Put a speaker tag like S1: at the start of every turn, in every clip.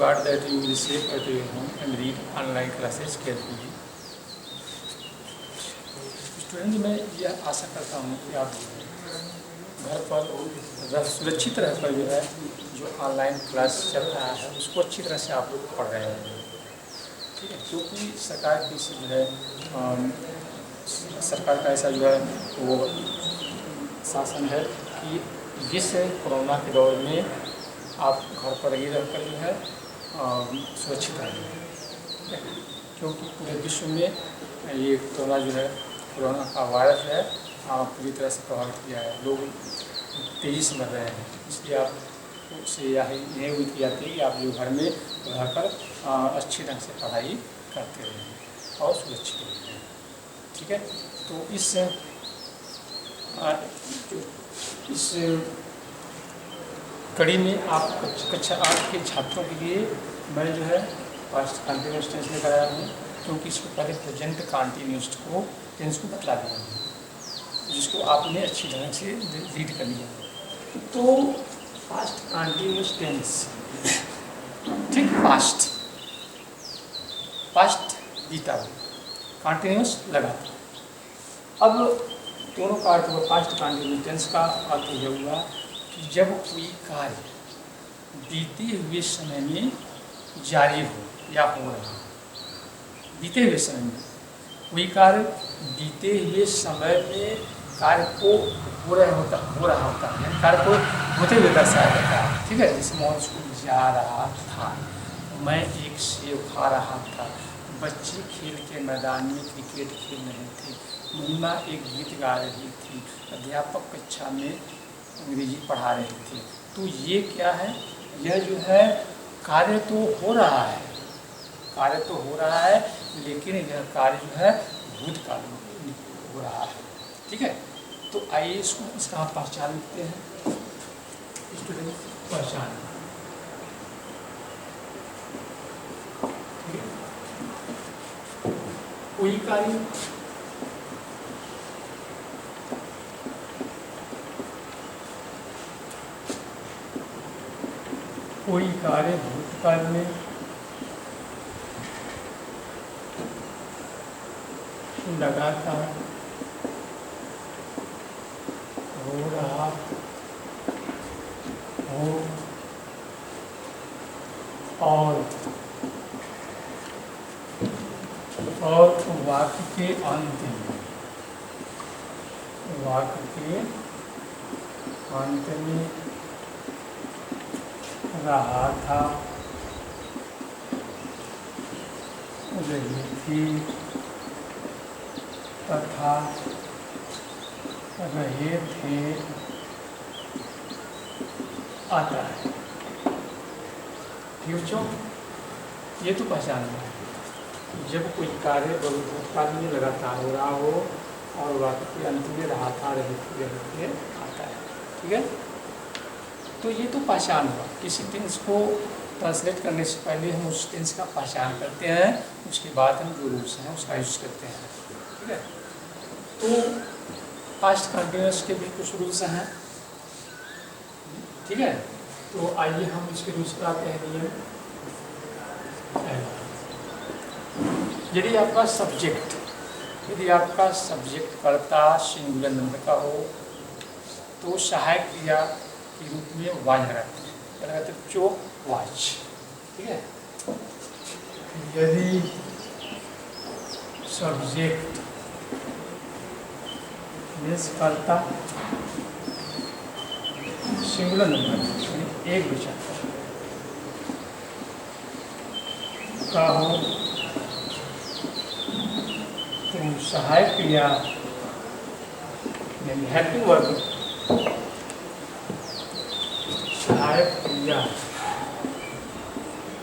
S1: God that you will safe at your home and read online classes carefully. Student, मैं यह आशा करता हूँ कि आप घर पर सुरक्षित रहकर जो है जो ऑनलाइन क्लास चल रहा है उसको अच्छी तरह से आप लोग पढ़ रहे हैं, ठीक है। क्योंकि सरकार की जो है सरकार का ऐसा जो है वो शासन है कि जिस कोरोना के दौर में आप घर पर ही रहकर जो है सुरक्षित रहेंगे, ठीक है। क्योंकि पूरे विश्व में ये कोरोना का वायरस जो है पूरी तरह से प्रभावित किया है, लोग तेज़ी से मर रहे हैं। इसलिए आप से यही उम्मीद की जाती है कि आप जो घर में रहकर अच्छी ढंग से पढ़ाई करते रहें और सुरक्षित रहें, ठीक है। तो इस कड़ी में आप कक्षा 8 के छात्रों के लिए मैं जो है पास्ट कंटिन्यूस टेंस में कराया हूँ, क्योंकि इसको पहले प्रेजेंट कंटिन्यूस को टेंस को बतला दिया हूँ, जिसको आपने अच्छी ढंग से रीड कर लिया। तो पास्ट कंटिन्यूस टेंस, ठीक, पास्ट बीता हुआ, कंटिन्यूस लगातार। अब दोनों का अर्थ हुआ, पास्ट कंटिन्यूस टेंस का अर्थ यह हुआ कि जब कोई कार्य बीते हुए समय में जारी हो या हो रहा हो, बीते हुए समय में कोई कार्य बीते हुए समय में कार्य को हो रहा होता है, कार्य को होते हुए दर्शाया जाता है, ठीक है। जैसे मैं स्कूल जा रहा था, मैं एक सेब खा रहा था, बच्चे खेल के मैदान में क्रिकेट खेल रहे थे, महिमा एक गीत गा रही थी, अध्यापक कक्षा में अंग्रेजी पढ़ा रहे थे। तो ये क्या है, यह जो है कार्य तो हो रहा है, लेकिन यह कार्य जो है भूतकाल में हो रहा है, ठीक है। तो आइए इसका हम पहचान लिखते हैं। स्टूडेंट पहचान, कोई कार्य भूतकाल में लगातार हो रहा हो और वाक्य के अंत में रहा था, रही थी तथा रहे थे आता है। ठीक बच्चों, ये तो पहचान है जब कोई कार्य भूतकाल में लगातार हो रहा हो और वाक्य के अंत में रहा था, रहे थे आता है, ठीक है। तो ये तो पहचान हुआ। किसी टेंस को ट्रांसलेट करने से पहले हम उस टेंस का पहचान करते हैं, उसके बाद हम जो रूल्स हैं उसका यूज करते हैं, ठीक है। तो पास्ट कंटिन्यूस के भी कुछ रूल्स हैं, ठीक है। तो आइए हम इसके रूल्स पर आते हैं। नियम, यदि आपका सब्जेक्ट कर्ता सिंगुलर नंबर का हो तो सहायक क्रिया के रूप में वाज लगाते हैं, चो वाच, ठीक है। यदि सब्जेक्ट मीन्स कर्ता सिंगुलर नंबर एक विचार का हो तो सहायक क्रिया यानी हेल्पिंग वर्ब, सहायक क्रिया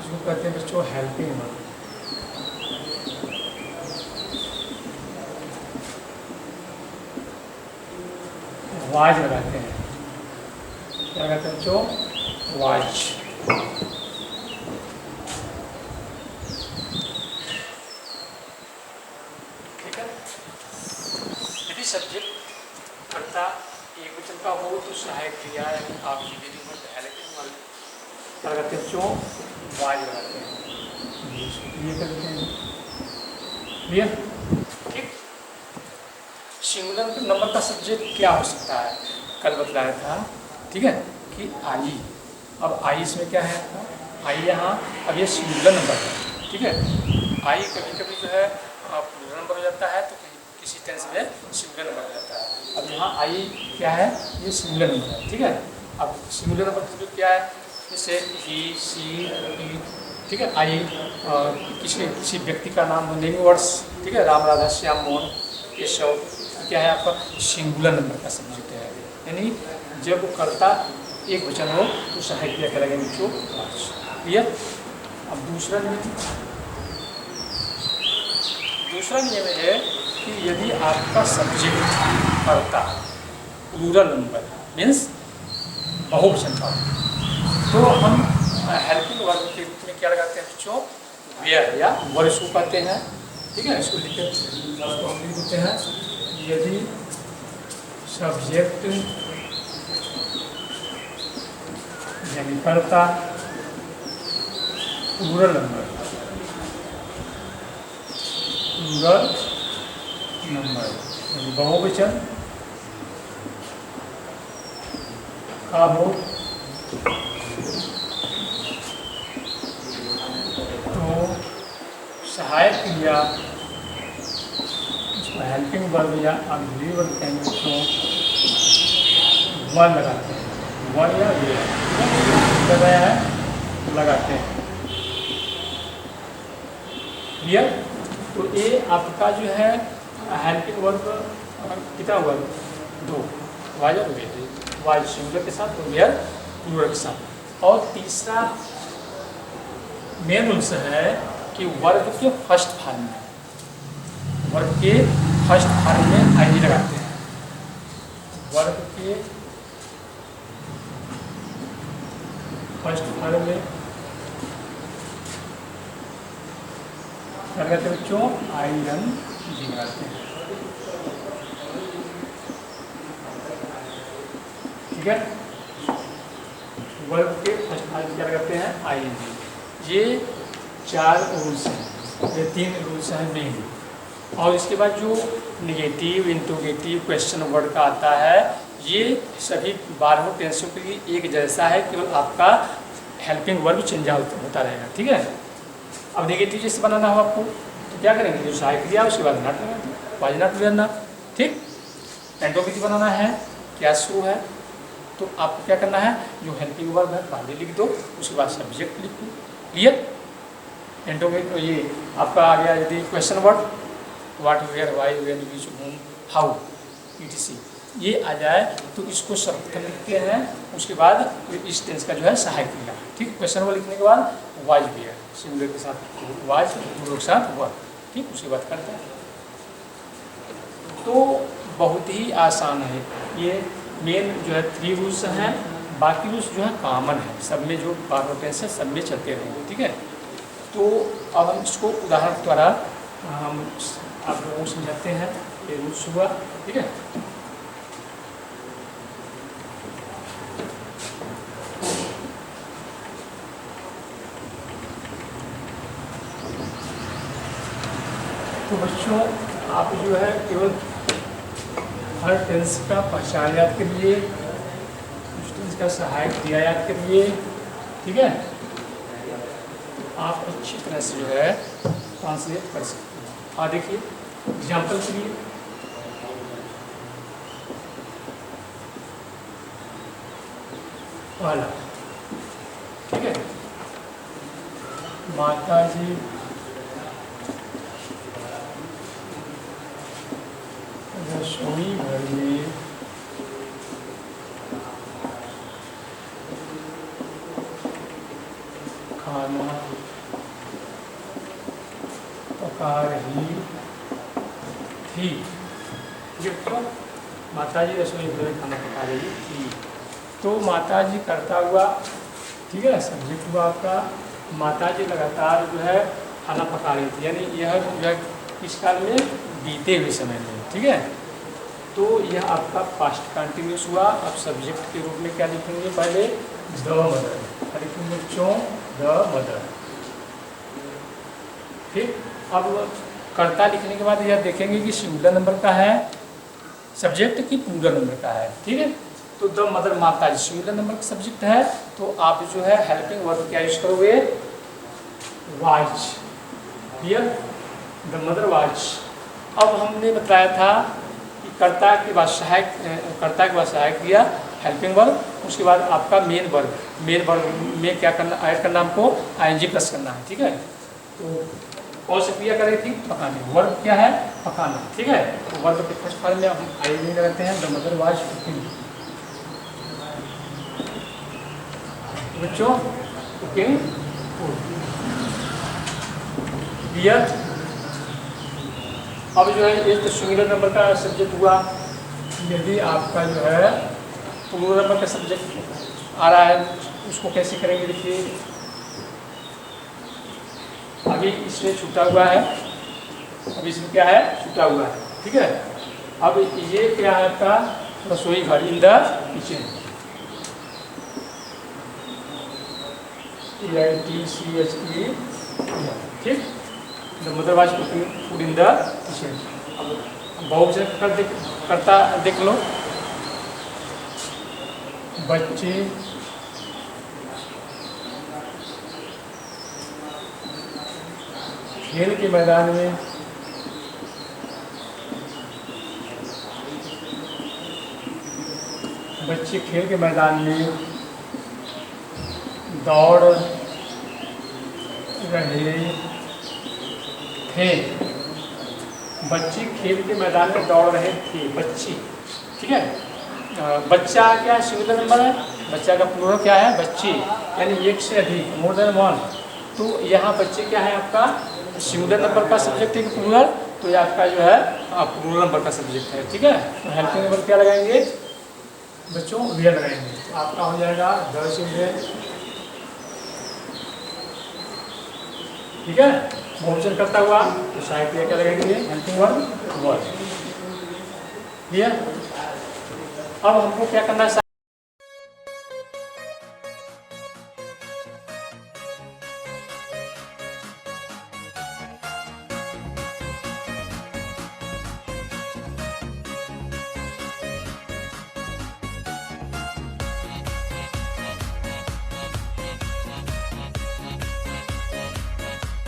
S1: इसको कहते हैं बच्चों हेल्पिंग वर्ब। वाज लगाते हैं, क्या कहते हैं बच्चों, वाज। ठीक है। यदि सब्जेक्ट कर्ता एक वचन का हो तो सहायक क्रिया यानी आप हेल्पिंग वर्ब क्या कहते हैं बच्चों, वाई लगाते हैं, ये कर देते हैं। क्लियर? ठीक। सिंगुलर नंबर का सब्जेक्ट क्या हो सकता है, कल बतलाया था, ठीक है, कि आई। अब आई इसमें क्या है आपका, आई यहाँ, अब ये सिंगुलर नंबर है, ठीक है। आई कभी कभी जो है प्लूरल नंबर हो जाता है, तो किसी टेंस में सिंगुलर नंबर हो जाता है। अब यहाँ आई क्या है, ये सिंगुलर नंबर है, ठीक है। अब सिंगुलर नंबर मतलब क्या है, जैसे ही, सी, ई, ठीक है। आई किसी व्यक्ति का नाम हो, नेम वर्ड्स, ठीक है, राम, राधा, श्याम, मोहन, केशव, क्या है आपका सिंगुलर नंबर का सब्जेक्ट है। यानी जब वो कर्ता एक वचन हो तो सहायक क्रिया करेंगे बच्चों वाच। क्लियर? अब दूसरा नियम है कि यदि आपका सब्जेक्ट कर्ता प्लूरल नंबर मीन्स बहुवचन का, तो हम हेल्पिंग वर्ब के रूप में क्या लगाते हैं बच्चों, वेयर या वर इसको कहते हैं, ठीक है। इसको लिख देते हैं, यदि सब्जेक्ट यानी कर्ता प्लूरल नंबर यानी बहुवचन का हो, तो सहायक क्रिया हेल्पिंग वर्ब या ऑक्सिलरी वर्ब कहेंगे तो वन लगाते हैं, वन या वे लगाया है लगाते हैं। क्लियर? तो ये आपका जो है हेल्पिंग वर्ब कितना हुआ, दो, वाई और वे, वाई सिंगुलर के साथ और वेयर प्लूरल के साथ। और तीसरा मेन रूल्स है कि वर्ब के फर्स्ट फॉर्म में, वर्ब के फर्स्ट फॉर्म में आई लगाते हैं, वर्ब के फर्स्ट फॉर्म में क्या लगाते हैं बच्चों, आई एन जी लगाते हैं, ठीक है। वर्ब के फर्स्ट फॉर्म में क्या लगाते हैं, आई एन जी। ये 4 रूल्स हैं, ये 3 रूल्स हैं मेन। और इसके बाद जो निगेटिव, इंट्रोगेटिव, क्वेश्चन वर्ड का आता है, ये सभी 12 टेंसों के लिए एक जैसा है, केवल आपका हेल्पिंग वर्ब चेंज होता रहेगा, ठीक है। अब निगेटिव जैसे बनाना हो आपको तो क्या करेंगे, जो सहायक क्रिया उसके बाद नॉट लगा दें, वाज नॉट लेना, ठीक। इंट्रोगेटिव बनाना है, क्या शुरू है, तो आपको क्या करना है, जो हेल्पिंग वर्ब है पहले लिख दो, उसके बाद सब्जेक्ट लिख दो। क्लियर? इंट्रोगेटिव ये आपका आ गया, यदि question word what, where, why, when, which, whom, how, etc, ये आ जाए तो इसको सर्वप्रथम लिखते हैं, उसके बाद इस टेंस का जो है सहायक क्रिया, ठीक। क्वेश्चन वर्ड लिखने के बाद वाज वेयर सिंगुलर के साथ वाज, प्लूरल के साथ वर, ठीक, उसके बाद करते हैं। तो बहुत ही आसान है ये, मेन जो है 3 रूल्स हैं, बाकी रूल्स जो है कॉमन है, सब में जो 12 टेंस है सब में चलते रहेंगे, ठीक है। तो अब हम इसको उदाहरण द्वारा हम आप लोगों को समझाते हैं, ये रूल्स हुआ, ठीक है। तो बच्चों आप जो है केवल हर टेंस का पहचान याद करिए, उस टेंस का सहायक क्रिया याद करिए, ठीक है। आप अच्छी तरह से जो है ट्रांसलेट कर सकते हैं। हाँ देखिए एग्जाम्पल के लिए, पहला, ठीक है, माता जी रसोई घर में खाना पका रही थी। ये तो माता जी रसोई घर में खाना पका रही थी, तो माता जी करता हुआ, ठीक है, सब्जेक्ट हुआ आपका, माता जी लगातार जो है खाना पका रही थी, यानी यह जो है किस काल में, बीते हुए समय में, ठीक है। तो यह आपका पास्ट कंटिन्यूस हुआ। अब सब्जेक्ट के रूप में क्या लिखेंगे, पहले द मदर, लिखेंगे बच्चों द मदर, ठीक। अब कर्ता लिखने के बाद यह देखेंगे कि सिंगुलर नंबर का है सब्जेक्ट कि प्लूरल नंबर का है, ठीक है। तो द मदर माता जी सिंगुलर नंबर का सब्जेक्ट है, तो आप जो है हेल्पिंग वर्ब क्या यूज करोगे, was. Clear, the mother was. अब हमने बताया था कि कर्ता के बाद सहायक दिया हेल्पिंग वर्ब, उसके बाद आपका मेन वर्ब में क्या करना, ऐड करना हमको आईएनजी प्लस करना है, ठीक है। तो कौन सी क्रिया कर रही थी, पकाने, वर्ब क्या है, पकाना, ठीक है। तो वर्ब के फर्स्ट फॉर्म में हम आईएनजी लगाते हैं, द मदर वाज कुकिंग। बच्चों कुकिंग फूड। क्लियर। अब जो है ये तो सिंगुलर नंबर का सब्जेक्ट हुआ। यदि आपका जो है प्लूरल नंबर का सब्जेक्ट आ रहा है उसको कैसे करेंगे, देखिए अभी इसमें छूटा हुआ है, अभी इसमें क्या है, छूटा हुआ है, ठीक है। अब ये क्या है आपका रसोई घर, इन द किचन, TITCHE, ठीक। The mother was cooking food in the kitchen. अब बहुवचन करता देख लो, बच्चे खेल के मैदान में दौड़ रहे थे। बच्चे खेल के मैदान में दौड़ रहे थे, बच्ची, ठीक है। बच्चा क्या सिंगुलर नंबर है, बच्चा का प्लूरल क्या है, बच्चे, यानी एक से अधिक, मोर देन वन। तो यहाँ बच्चे क्या है आपका सिंगुलर नंबर का सब्जेक्ट है प्लूरल, तो ये आपका जो है प्लूरल नंबर का सब्जेक्ट है, ठीक है। तो हेल्पिंग नंबर क्या लगाएंगे बच्चों, वेयर लगाएंगे, तो आपका हो जाएगा द चिल्ड्रेन, ठीक है। बहुवचन करता हुआ तो सहायक क्रिया क्या लगाएंगे, हेल्पिंग वर्ब वाज। क्लियर। अब हमको क्या करना है,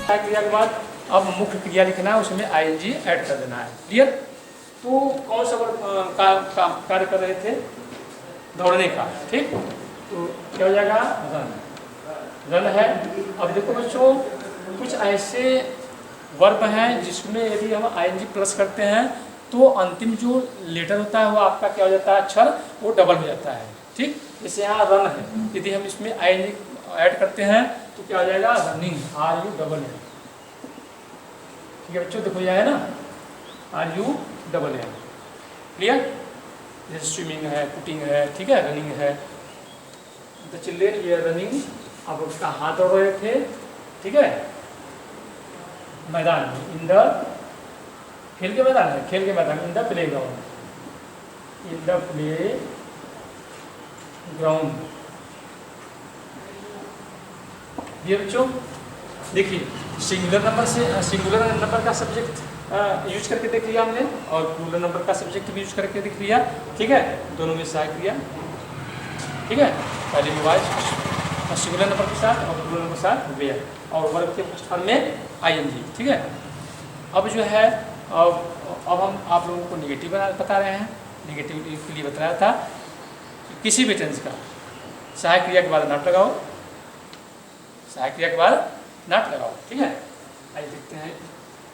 S1: क्रिया के बाद अब मुख्य क्रिया लिखना है, उसमें आईएनजी ऐड कर देना है। क्लियर। तो कौन सा कार्य कर रहे थे, दौड़ने का, ठीक। तो क्या हो जाएगा, रन है। अब देखो बच्चों कुछ ऐसे वर्ब हैं जिसमें यदि हम आईएनजी प्लस करते हैं तो अंतिम जो लेटर होता है वो आपका क्या हो जाता है, अक्षर वो डबल हो जाता है, ठीक। जैसे यहाँ रन है, यदि हम इसमें आईएनजी ऐड करते हैं तो क्या हो जाएगा, रनिंग, RU है, ठीक है बच्चों, देखो यह है ना RU है। क्लियर। जैसे स्विमिंग है, कुकिंग है, ठीक है, रनिंग है, the children they are running, अब उसका हाथ दौड़ रहे थे, ठीक है, मैदान में, इन द, खेल के मैदान है, खेल के मैदान, in the play ground, in the play ground. ये बच्चों देखिए सिंगुलर नंबर का सब्जेक्ट यूज करके देख लिया हमने, और प्लूरल नंबर का सब्जेक्ट भी यूज करके देख लिया, ठीक है। दोनों में सहायक क्रिया, ठीक है, पहले में वाज सिंगुलर नंबर के साथ और प्लूरल नंबर के साथ वेयर, और वर्ब के फर्स्ट फॉर्म में आईएनजी, ठीक है। अब जो है अब हम आप लोगों को निगेटिव बता रहे हैं, निगेटिव के लिए बताया था किसी भी टेंस का सहायक क्रिया के बाद नॉट लगाओ, सहायक क्रिया के बाद नॉट लगाओ, ठीक है। आइए देखते हैं,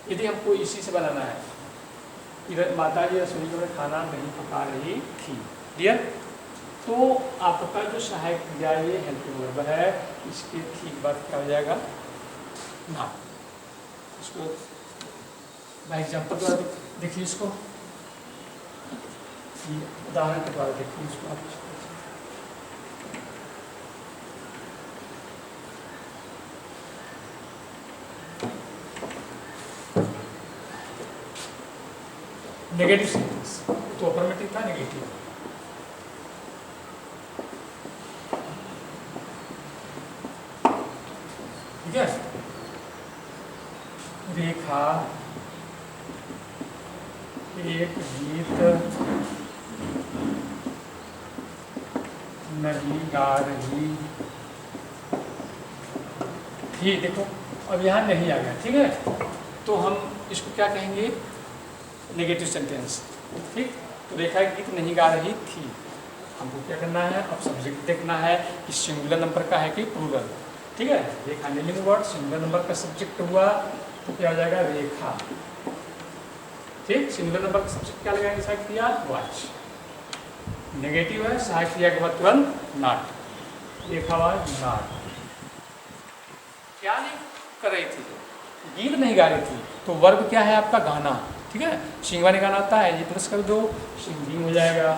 S1: यदि हमको इसी से बनाना है, इधर माता जी रसोई में खाना नहीं पका रही थी, क्लियर। तो आपका जो सहायक क्रिया ये हेल्पिंग वर्ब है, इसके ठीक बाद क्या हो जाएगा, ना। इसको बाय एग्जाम्पल द्वारा देखिए, इसको उदाहरण के द्वारा देखिए इसको आप। नेगेटिव सेंटेंस, तो अफर्मेटिव था, नेगेटिव, ठीक है। रेखा एक गीत नहीं गा रही थी। देखो अब यहाँ नहीं आ गया, ठीक है, तो हम इसको क्या कहेंगे, नेगेटिव सेंटेंस। ठीक, तो रेखा गीत नहीं गा रही थी। हमको क्या करना है, अब सब्जेक्ट देखना है कि सिंगुलर नंबर का है कि प्लूरल। ठीक है, रेखा नेमिंग वर्ड सिंगुलर नंबर का सब्जेक्ट हुआ तो क्या हो जाएगा, रेखा। ठीक, सिंगुलर नंबर का सब्जेक्ट क्या लगाएंगे, सहायक क्रिया वाच। नेगेटिव है, सहायक क्रिया के बाद तुरंत नॉट, रेखा वाज नॉट। क्या नहीं कर रही थी, गीत नहीं गा रही थी, तो वर्ब क्या है आपका, गाना। ठीक है, सिंग वाले गाना आता है, ये प्लस कर दो, सिंगिंग हो जाएगा।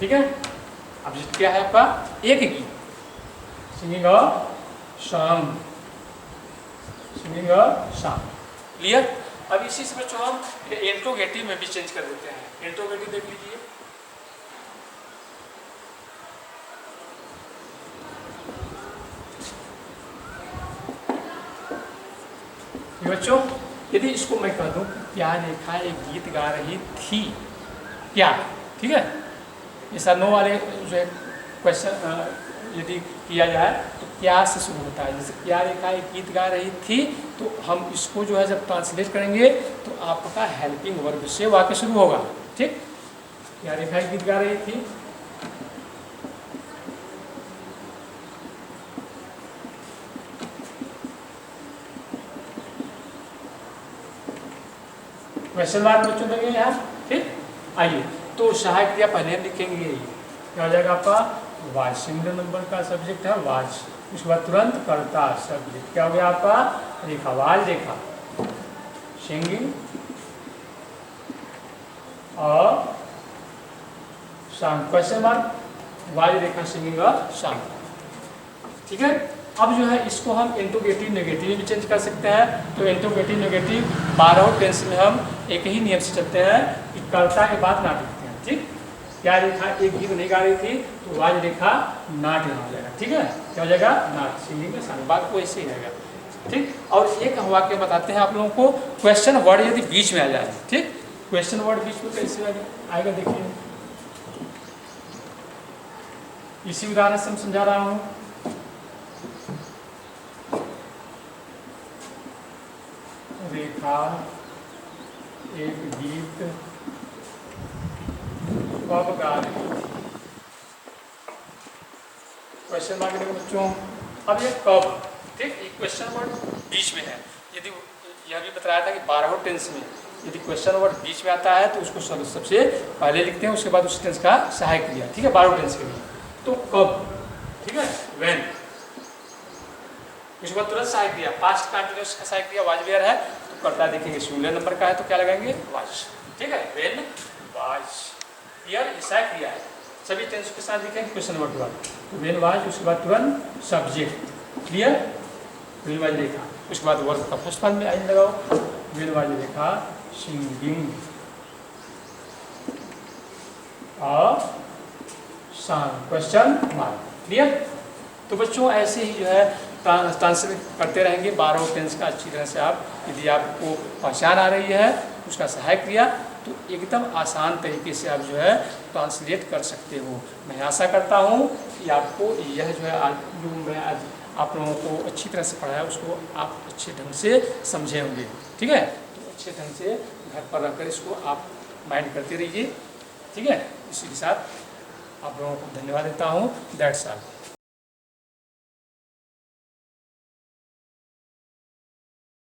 S1: ठीक है, अब क्या है आपका, एक गीत, singing a song, singing a song. Clear. अब इसी से बच्चों हम इंट्रोगेटिव में भी चेंज कर देते हैं। इंट्रोगेटिव देख लीजिए, बच्चों यदि इसको मैं कह दूं क्या रेखा एक गीत गा रही थी, क्या, ठीक है, ऐसा नो वाले जो है क्वेश्चन यदि किया जाए तो क्या से शुरू होता है। जैसे क्या रेखा एक गीत गा रही थी, तो हम इसको जो है जब ट्रांसलेट करेंगे तो आपका हेल्पिंग वर्ब से वाक्य शुरू होगा। ठीक, क्या रेखा एक गीत गा रही थी, क्वेश्चन मार्क बच्चों देंगे यहाँ। ठीक, आइए तो सहायक क्रिया पहले हम लिखेंगे, क्या हो जाएगा आपका, वाज। सिंगुलर नंबर का सब्जेक्ट है वाज, उसके बाद तुरंत कर्ता सब्जेक्ट क्या हो गया आपका, रेखा, वाज रेखा, सिंगिंग और song, question mark, was Rekha singing और सॉन्ग। ठीक है, अब जो है इसको हम इंट्रोगेटिव नेगेटिव भी चेंज कर सकते हैं। तो इंट्रोगेटिव नेगेटिव 12 टेंस में हम एक ही नियम से चलते हैं कि कर्ता के बाद नाट लिखते हैं। ठीक, क्या रेखा एक गीत नहीं गा रही थी, तो वाज रेखा नाट यहाँ हो जाएगा। ठीक है, क्या हो जाएगा, नाट, सिंगिंग में बात को ऐसे ही रहेगा। ठीक, और एक वाक्य बताते हैं आप लोगों को, क्वेश्चन वर्ड यदि बीच में आ जाए। ठीक, क्वेश्चन वर्ड बीच में कैसे आएगा देखिए, इसी उदाहरण से हम समझा रहा हूँ। रेखा एक गीत कब गा रही थी, क्वेश्चन मार्क देखो बच्चों। अब ये कब, ठीक, एक क्वेश्चन वर्ड बीच में है। यदि यह भी बताया था कि 12 टेंस में यदि क्वेश्चन वर्ड बीच में आता है तो उसको सबसे पहले लिखते हैं, उसके बाद उस टेंस का सहायक क्रिया। ठीक है, 12 टेंस के लिए तो कब, ठीक है, व्हेन, उसके बाद तुरंत सहायक क्रिया, पास्ट कंटिन्यूअस का सहायक क्रिया वाज वेयर है, तो कर्ता देखेंगे सिंगुलर नंबर का है तो क्या लगाएंगे, वाज। ठीक है, व्हेन वाज, क्लियर, ये सहायक क्रिया है, सभी टेंस के साथ लिखेंगे क्वेश्चन वर्ड के बाद। तो व्हेन वाज, उसके बाद तुरंत सब्जेक्ट, क्लियर, व्हेन वाज रेखा, उसके बाद वर्ब का फर्स्ट फॉर्म में आई लगाओ, व्हेन वाज रेखा सिंगिंग और सॉन्ग, क्वेश्चन मार्क। क्लियर, तो बच्चों ऐसे ही जो है ट्रांसलेट करते रहेंगे 12 टेंस का अच्छी तरह से। आप यदि आपको पहचान आ रही है उसका सहायक क्रिया, तो एकदम आसान तरीके से आप जो है ट्रांसलेट कर सकते हो। मैं आशा करता हूँ कि आपको यह जो है आज जो मैं आज आप लोगों को अच्छी तरह से पढ़ाया उसको आप अच्छे ढंग से समझे होंगे। ठीक है, तो अच्छे ढंग से घर पर रखकर इसको आप माइंड करते रहिए। ठीक है, इसी के साथ आप लोगों को धन्यवाद देता हूँ। That's all.